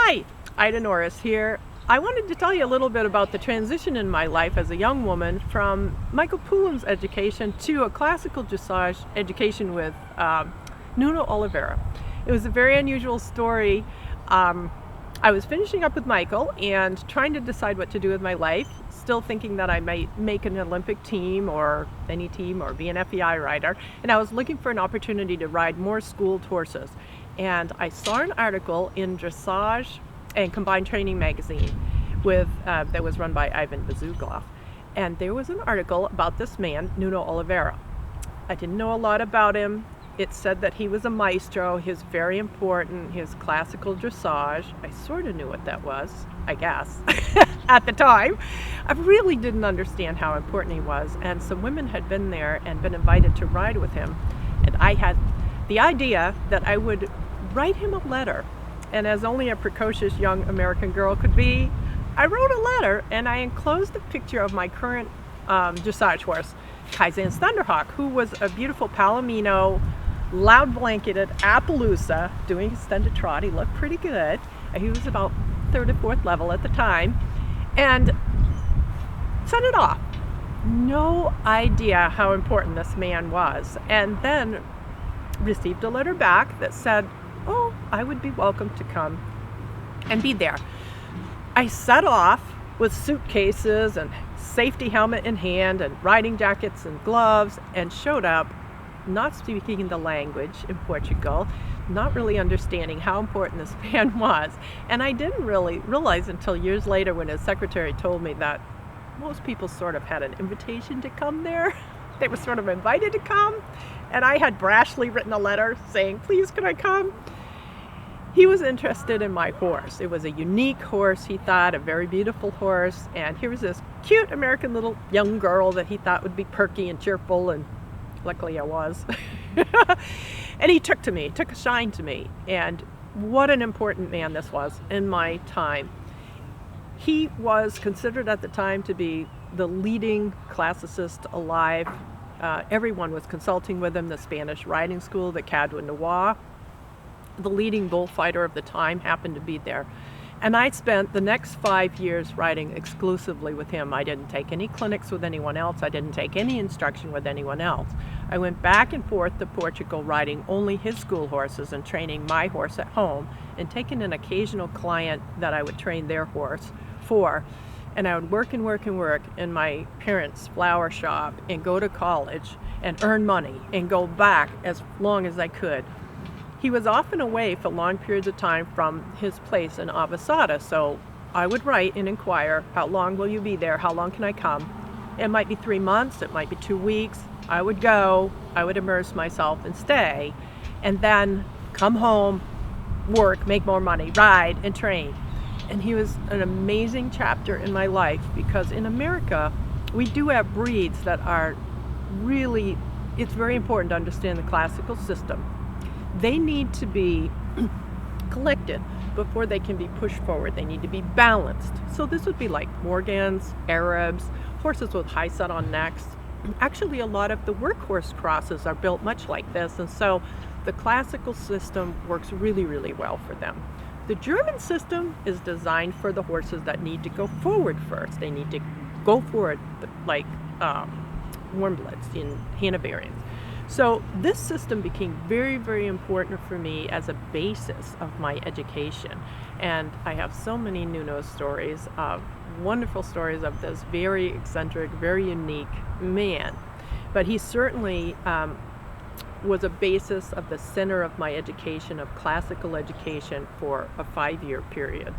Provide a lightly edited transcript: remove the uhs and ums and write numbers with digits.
Hi, Ida Norris here. I wanted to tell you a little bit about the transition in my life as a young woman from Michael Poulin's education to a classical dressage education with Nuno Oliveira. It was a very unusual story. I was finishing up with Michael and trying to decide what to do with my life, still thinking that I might make an Olympic team or any team or be an FEI rider, and I was looking for an opportunity to ride more schooled horses. And I saw an article in Dressage and Combined Training magazine that was run by Ivan Bazugloff. And there was an article about this man, Nuno Oliveira. I didn't know a lot about him. It said that he was a maestro, he was very important, his classical dressage. I sort of knew what that was, I guess, at the time. I really didn't understand how important he was, and some women had been there and been invited to ride with him. And I had the idea that I would write him a letter. And as only a precocious young American girl could be, I wrote a letter and I enclosed a picture of my current dressage horse, Kaizen's Thunderhawk, who was a beautiful Palomino, loud blanketed Appaloosa doing extended trot. He looked pretty good. He was about third or fourth level at the time, and sent it off. No idea how important this man was. And then received a letter back that said, oh, I would be welcome to come and be there. I set off with suitcases and safety helmet in hand and riding jackets and gloves, and showed up not speaking the language in Portugal, not really understanding how important this man was. And I didn't really realize until years later when his secretary told me that most people sort of had an invitation to come there. They were sort of invited to come, and I had brashly written a letter saying, please, can I come? He was interested in my horse. It was a unique horse, he thought, a very beautiful horse, and here was this cute American little young girl that he thought would be perky and cheerful, and luckily I was. And he took a shine to me, and what an important man this was in my time. He was considered at the time to be the leading classicist alive. Everyone was consulting with him. The Spanish riding school, the Cadre Noir, the leading bullfighter of the time happened to be there. And I spent the next 5 years riding exclusively with him. I didn't take any clinics with anyone else. I didn't take any instruction with anyone else. I went back and forth to Portugal riding only his school horses and training my horse at home, and taking an occasional client that I would train their horse for. And I would work and work and work in my parents' flower shop and go to college and earn money and go back as long as I could. He was often away for long periods of time from his place in Avasada, so I would write and inquire, how long will you be there? How long can I come? It might be 3 months, it might be 2 weeks. I would go, I would immerse myself and stay, and then come home, work, make more money, ride and train. And he was an amazing chapter in my life, because in America, we do have breeds that are really, it's very important to understand the classical system. They need to be collected before they can be pushed forward. They need to be balanced. So this would be like Morgans, Arabs, horses with high set-on necks. Actually, a lot of the workhorse crosses are built much like this, and so the classical system works really, really well for them. The German system is designed for the horses that need to go forward first. They need to go forward like Warmbloods in Hanoverians. So this system became very, very important for me as a basis of my education. And I have so many Nuno stories, wonderful stories of this very eccentric, very unique man. But he certainly was a basis of the center of my education, of classical education, for a 5-year period.